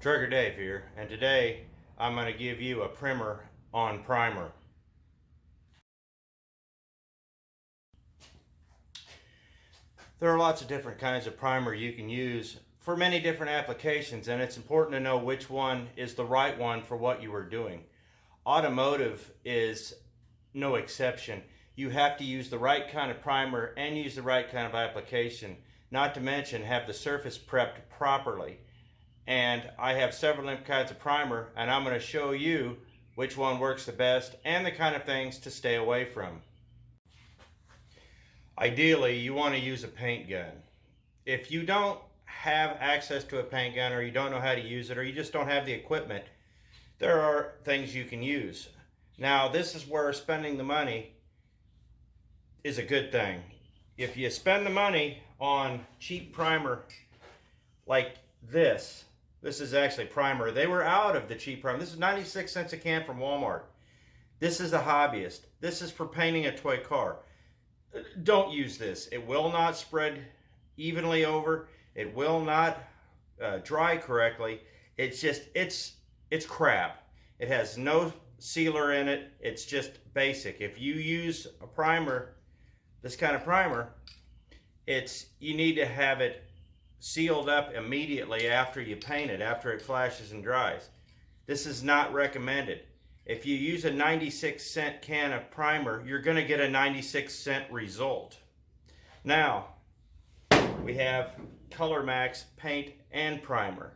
Trucker Dave here, and today I'm going to give you a primer on primer. There are lots of different kinds of primer you can use for many different applications, and it's important to know which one is the right one for what you are doing. Automotive is no exception. You have to use the right kind of primer and use the right kind of application, not to mention have the surface prepped properly. And I have several different kinds of primer, and I'm going to show you which one works the best and the kind of things to stay away from. Ideally, you want to use a paint gun. If you don't have access to a paint gun, or you don't know how to use it, or you just don't have the equipment, there are things you can use. Now, this is where spending the money is a good thing. If you spend the money on cheap primer like this is actually primer. They were out of the cheap primer. This is 96 cents a can from Walmart. This is a hobbyist. This is for painting a toy car. Don't use this. It will not spread evenly over. It will not dry correctly. It's just, it's crap. It has no sealer in it. It's just basic. If you use a primer, this kind of primer, you need to have it sealed up immediately after you paint it, after it flashes and dries. This is not recommended. If you use a 96-cent can of primer, you're going to get a 96-cent result. Now, we have Color Max paint and primer.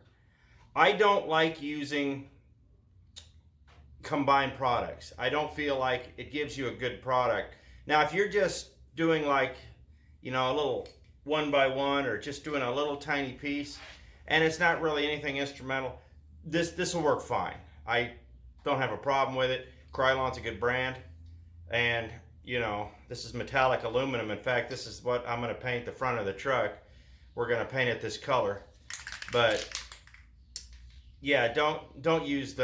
I don't like using combined products. I don't feel like it gives you a good product. Now, if you're just doing like, you know, a little 1x1 or just doing a little tiny piece and it's not really anything instrumental, this will work fine. I don't have a problem with it. Krylon's a good brand, and you know, this is metallic aluminum. In fact, this is what I'm going to paint the front of the truck. We're going to paint it this color. But yeah, don't use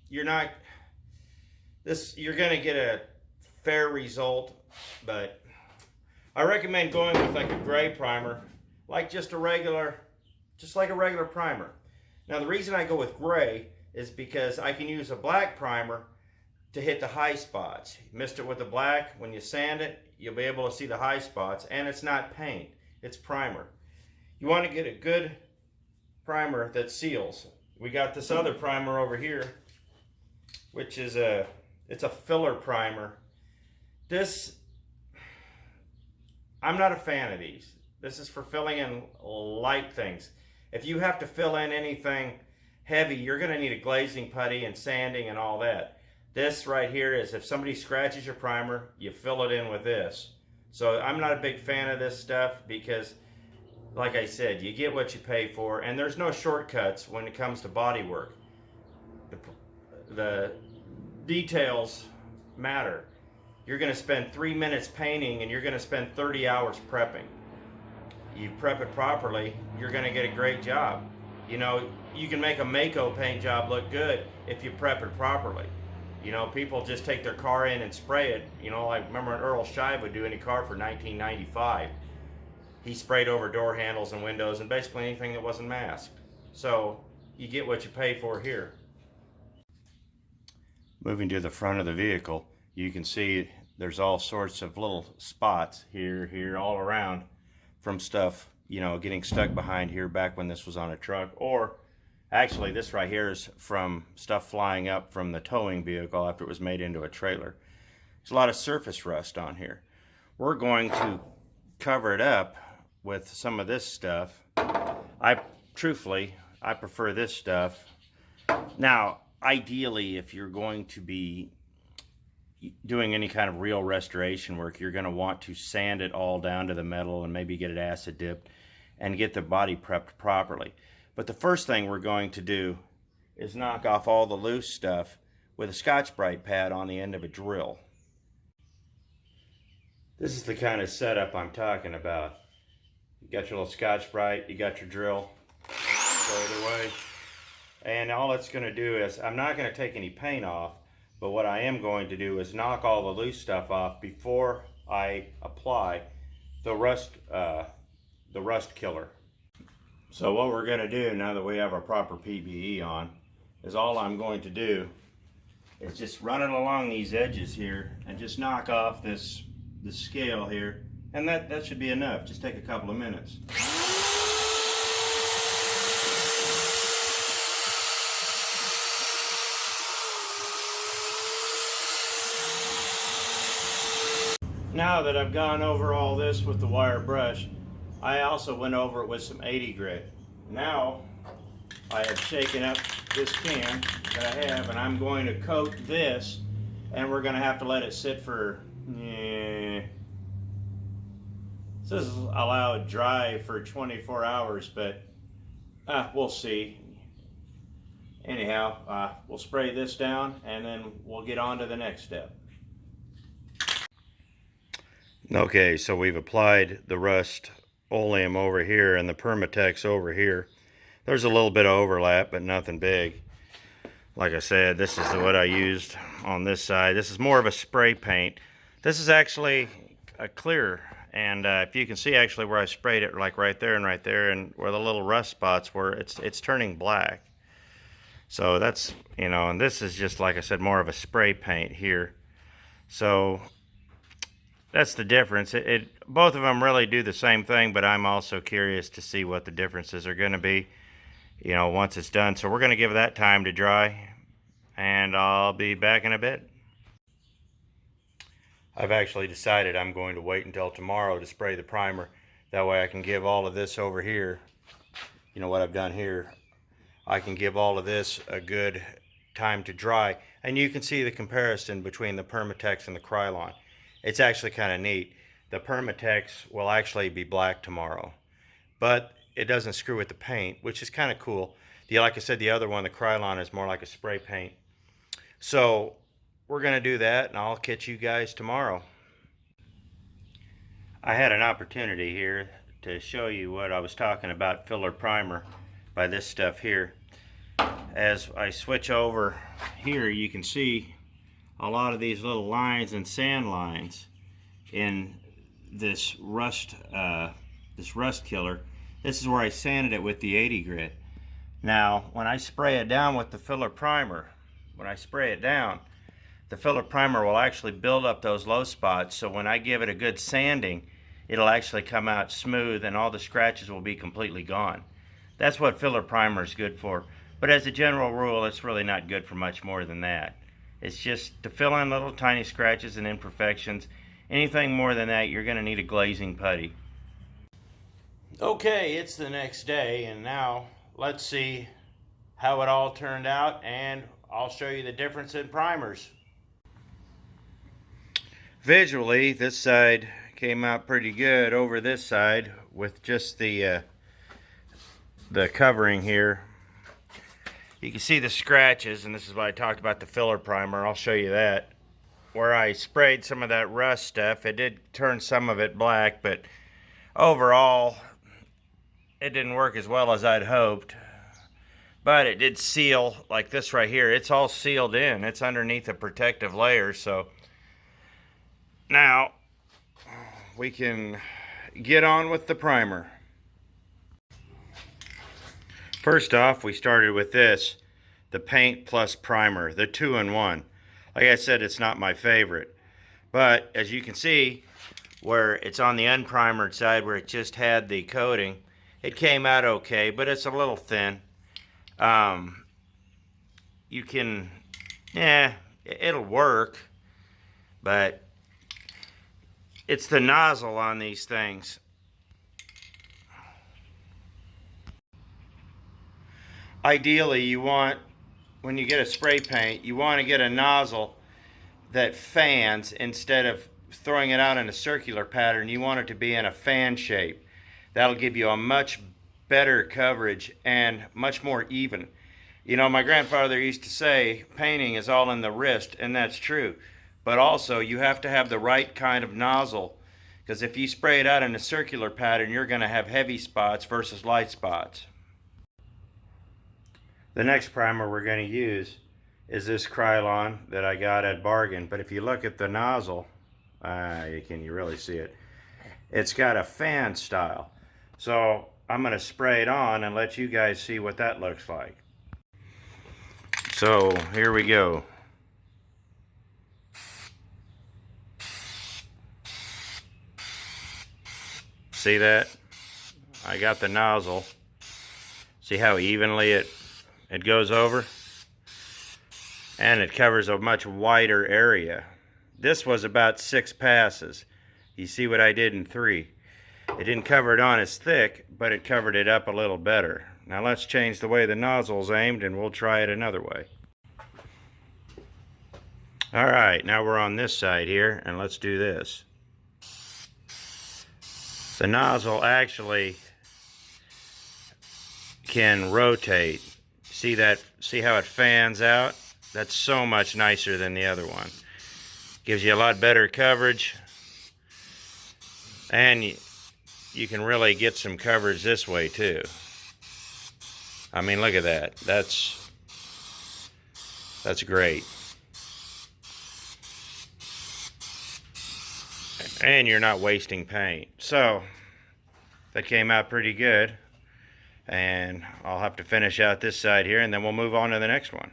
you're going to get a fair result, but I recommend going with like a gray primer, like just like a regular primer. Now, the reason I go with gray is because I can use a black primer to hit the high spots. You missed it with the black, when you sand it, you'll be able to see the high spots, and it's not paint, it's primer. You want to get a good primer that seals. We got this other primer over here, which is it's a filler primer. I'm not a fan of these. This is for filling in light things. If you have to fill in anything heavy, you're going to need a glazing putty and sanding and all that. This right here is, if somebody scratches your primer, you fill it in with this. So I'm not a big fan of this stuff because, like I said, you get what you pay for, and there's no shortcuts when it comes to body work. The details matter. You're going to spend 3 minutes painting and you're going to spend 30 hours prepping. You prep it properly, you're going to get a great job. You know, you can make a Mako paint job look good if you prep it properly. You know, people just take their car in and spray it. You know, like remember when Earl Scheib would do any car for 1995. He sprayed over door handles and windows and basically anything that wasn't masked. So you get what you pay for here. Moving to the front of the vehicle, you can see there's all sorts of little spots here, all around from stuff, you know, getting stuck behind here back when this was on a truck. Or actually, this right here is from stuff flying up from the towing vehicle after it was made into a trailer. There's a lot of surface rust on here. We're going to cover it up with some of this stuff. Truthfully, I prefer this stuff. Now, ideally, if you're going to be doing any kind of real restoration work, you're going to want to sand it all down to the metal and maybe get it acid dipped and get the body prepped properly. But the first thing we're going to do is knock off all the loose stuff with a Scotch-Brite pad on the end of a drill. This is the kind of setup I'm talking about. You got your little Scotch-Brite, you got your drill, go either way. And all it's going to do is, I'm not going to take any paint off, but what I am going to do is knock all the loose stuff off before I apply the rust killer. So what we're going to do now that we have our proper PBE on is all I'm going to do is just run it along these edges here and just knock off this scale here, and that should be enough. Just take a couple of minutes. Now that I've gone over all this with the wire brush, I also went over it with some 80 grit. Now I have shaken up this can that I have, and I'm going to coat this, and we're going to have to let it sit for, it says allow it dry for 24 hours, but we'll see. Anyhow, we'll spray this down, and then we'll get on to the next step. Okay, so we've applied the Rust-Oleum over here and the Permatex over here. There's a little bit of overlap, but nothing big. Like I said, this is what I used on this side. This is more of a spray paint. This is actually a clear, and if you can see actually where I sprayed it, like right there, and where the little rust spots were, it's turning black. So that's, and this is just, like I said, more of a spray paint here. So that's the difference. Both of them really do the same thing, but I'm also curious to see what the differences are going to be, once it's done. So we're going to give that time to dry, and I'll be back in a bit. I've actually decided I'm going to wait until tomorrow to spray the primer. That way I can give all of this over here, what I've done here, I can give all of this a good time to dry. And you can see the comparison between the Permatex and the Krylon. It's actually kind of neat. The Permatex will actually be black tomorrow, but it doesn't screw with the paint, which is kind of cool. Like I said, the other one, the Krylon, is more like a spray paint. So we're going to do that, and I'll catch you guys tomorrow. I had an opportunity here to show you what I was talking about, filler primer, by this stuff here. As I switch over here, you can see a lot of these little lines and sand lines in this rust killer. This is where I sanded it with the 80 grit. Now when I spray it down with the filler primer, the filler primer will actually build up those low spots, so when I give it a good sanding, it'll actually come out smooth and all the scratches will be completely gone. That's what filler primer is good for, but as a general rule, it's really not good for much more than that. It's just to fill in little tiny scratches and imperfections. Anything more than that, you're going to need a glazing putty. Okay, it's the next day, and now let's see how it all turned out, and I'll show you the difference in primers. Visually, this side came out pretty good over this side with just the covering here. You can see the scratches, and this is why I talked about the filler primer. I'll show you that. Where I sprayed some of that rust stuff, it did turn some of it black, but overall, it didn't work as well as I'd hoped. But it did seal, like this right here. It's all sealed in. It's underneath a protective layer, so now we can get on with the primer. First off, we started with this, the Paint Plus Primer, the 2-in-1. Like I said, it's not my favorite, but as you can see, where it's on the unprimered side where it just had the coating, it came out okay, but it's a little thin. You can, it'll work, but it's the nozzle on these things. Ideally, you want, when you get a spray paint, you want to get a nozzle that fans instead of throwing it out in a circular pattern. You want it to be in a fan shape. That'll give you a much better coverage and much more even. My grandfather used to say painting is all in the wrist, and that's true. But also, you have to have the right kind of nozzle, because if you spray it out in a circular pattern, you're going to have heavy spots versus light spots. The next primer we're going to use is this Krylon that I got at bargain. But if you look at the nozzle, can you really see it? It's got a fan style. So I'm going to spray it on and let you guys see what that looks like. So here we go. See that? I got the nozzle. See how evenly it goes over? And it covers a much wider area. This was about 6 passes. You see what I did in 3. It didn't cover it on as thick, but it covered it up a little better. Now let's change the way the nozzle's aimed and we'll try it another way. Alright, now we're on this side here and let's do this. The nozzle actually can rotate. See that? See how it fans out? That's so much nicer than the other one. Gives you a lot better coverage, and you can really get some coverage this way too. I mean, look at that. That's great. And you're not wasting paint. So that came out pretty good. And I'll have to finish out this side here and then we'll move on to the next one.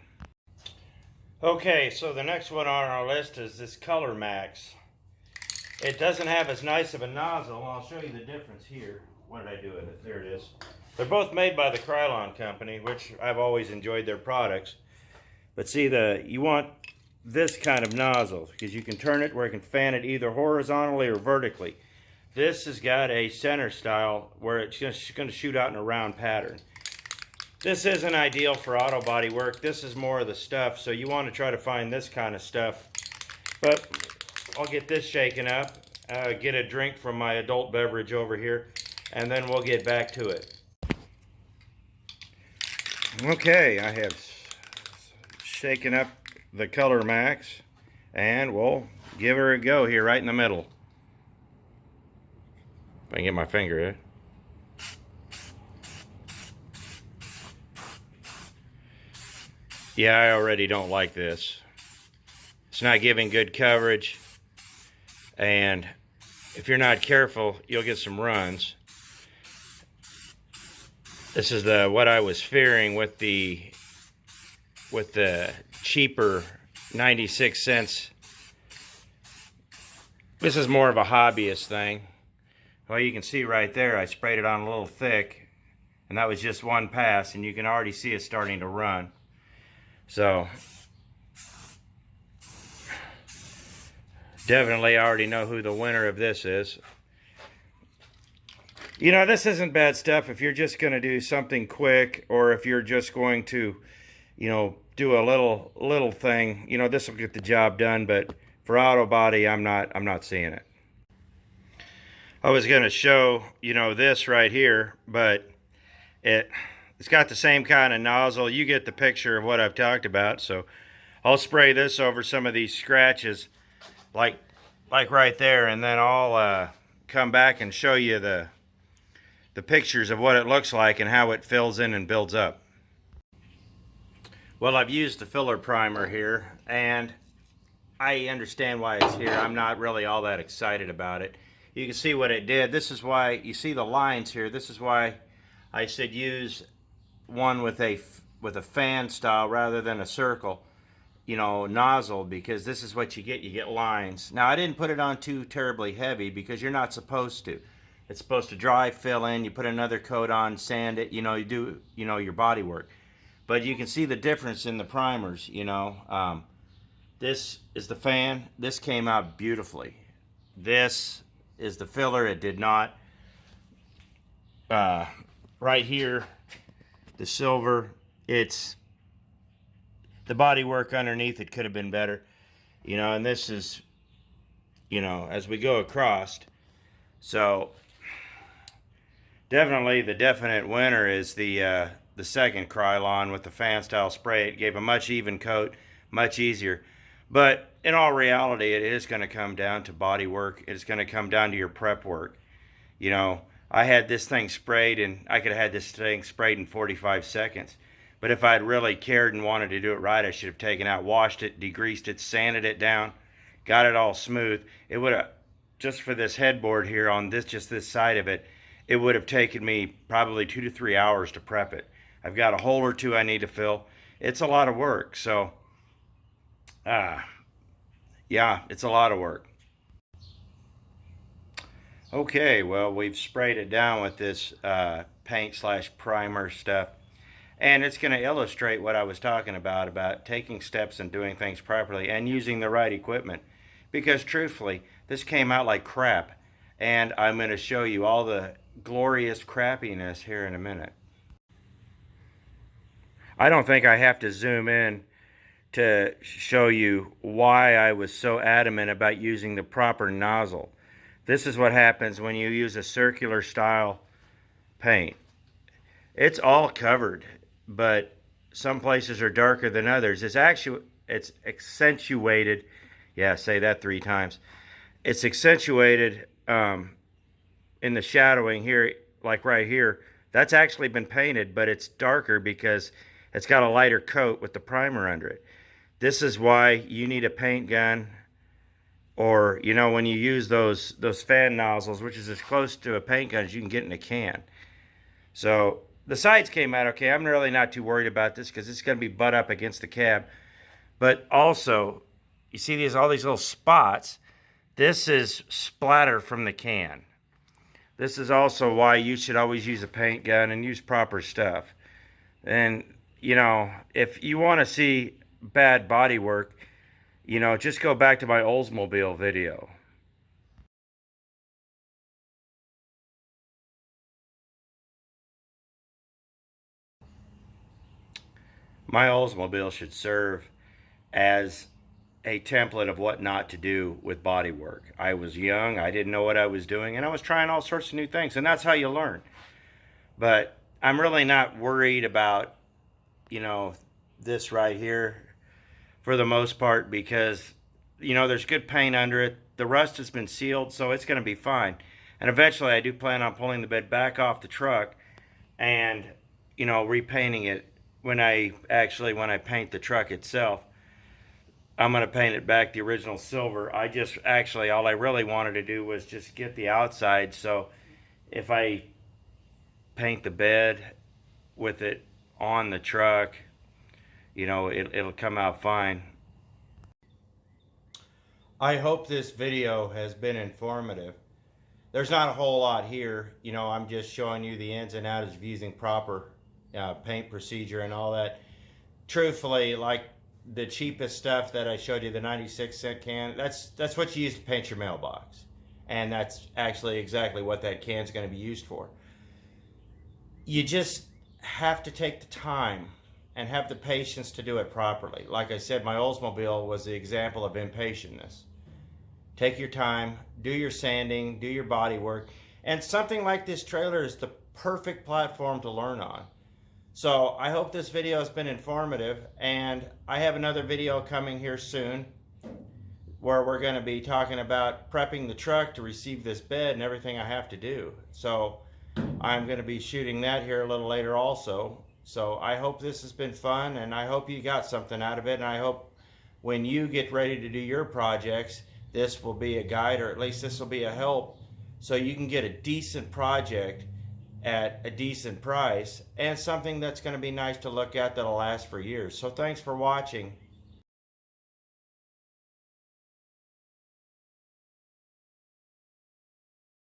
Okay, so the next one on our list is this Color Max. It doesn't have as nice of a nozzle. I'll show you the difference here. What did I do with it? There it is. They're both made by the Krylon company, which I've always enjoyed their products. But see, you want this kind of nozzle because you can turn it where it can fan it either horizontally or vertically. This has got a center style where it's just going to shoot out in a round pattern. This isn't ideal for auto body work. This is more of the stuff, so you want to try to find this kind of stuff. But I'll get this shaken up, get a drink from my adult beverage over here, and then we'll get back to it. Okay, I have shaken up the Color Max, and we'll give her a go here right in the middle. If I can get my finger in. Yeah, I already don't like this. It's not giving good coverage, and if you're not careful, you'll get some runs. This is what I was fearing with the cheaper 96 cents. This is more of a hobbyist thing. Well, you can see right there, I sprayed it on a little thick, and that was just one pass, and you can already see it starting to run. So, definitely I already know who the winner of this is. You know, this isn't bad stuff if you're just going to do something quick, or if you're just going to, you know, do a little thing. You know, this will get the job done, but for auto body, I'm not seeing it. I was going to show, you know, this right here, but it's got the same kind of nozzle. You get the picture of what I've talked about. So I'll spray this over some of these scratches, like right there, and then I'll come back and show you the pictures of what it looks like and how it fills in and builds up. Well, I've used the filler primer here, and I understand why it's here. I'm not really all that excited about it. You can see what it did. This is why you see the lines here. This is why I said use one with a fan style rather than a circle, you know, nozzle, because this is what you get. You get lines. Now, I didn't put it on too terribly heavy because you're not supposed to. It's supposed to dry, fill in, you put another coat on, sand it, you know, you do, you know, your body work. But you can see the difference in the primers, you know. This is the fan. This came out beautifully. This is the filler. It did not. Right here, the silver, it's the body work underneath. It could have been better, you know. And this is, you know, as we go across. So definitely the definite winner is the second Krylon with the fan style spray. It gave a much even coat, much easier. But in all reality, it is going to come down to body work. It's going to come down to your prep work. You know, I had this thing sprayed, and I could have had this thing sprayed in 45 seconds. But if I'd really cared and wanted to do it right, I should have taken out, washed it, degreased it, sanded it down, got it all smooth. It would have, just for this headboard here on this, just this side of it, it would have taken me probably 2 to 3 hours to prep it. I've got a hole or two I need to fill. It's a lot of work. So, yeah, it's a lot of work. Okay, well, we've sprayed it down with this paint slash primer stuff. And it's going to illustrate what I was talking about taking steps and doing things properly and using the right equipment. Because truthfully, this came out like crap. And I'm going to show you all the glorious crappiness here in a minute. I don't think I have to zoom in to show you why I was so adamant about using the proper nozzle. This is what happens when you use a circular style paint. It's all covered, but some places are darker than others. It's accentuated. Yeah, say that 3 times. It's accentuated in the shadowing here, like right here. That's actually been painted, but it's darker because it's got a lighter coat with the primer under it. This is why you need a paint gun, or, you know, when you use those fan nozzles, which is as close to a paint gun as you can get in a can. So the sides came out okay. I'm really not too worried about this because it's going to be butt up against the cab. But also, you see all these little spots? This is splatter from the can. This is also why you should always use a paint gun and use proper stuff. And, you know, if you want to see bad body work, you know, just go back to my Oldsmobile video. My Oldsmobile should serve as a template of what not to do with body work. I was young, I didn't know what I was doing, and I was trying all sorts of new things, and that's how you learn. But I'm really not worried about, you know, this right here for the most part, because, you know, there's good paint under it. The rust has been sealed, so it's going to be fine. And eventually I do plan on pulling the bed back off the truck and, you know, repainting it when I paint the truck itself. I'm going to paint it back the original silver. All I really wanted to do was just get the outside, so if I paint the bed with it on the truck, you know, it'll come out fine. I hope this video has been informative. There's not a whole lot here. You know, I'm just showing you the ins and outs of using proper paint procedure and all that. Truthfully, like the cheapest stuff that I showed you, the 96-cent can, that's what you use to paint your mailbox. And that's actually exactly what that can's going to be used for. You just have to take the time and have the patience to do it properly. Like I said, my Oldsmobile was the example of impatientness. Take your time, do your sanding, do your body work, and something like this trailer is the perfect platform to learn on. So I hope this video has been informative, and I have another video coming here soon where we're going to be talking about prepping the truck to receive this bed and everything I have to do. So I'm going to be shooting that here a little later also. So I hope this has been fun, and I hope you got something out of it, and I hope when you get ready to do your projects, this will be a guide, or at least this will be a help, so you can get a decent project at a decent price and something that's going to be nice to look at that'll last for years. So thanks for watching.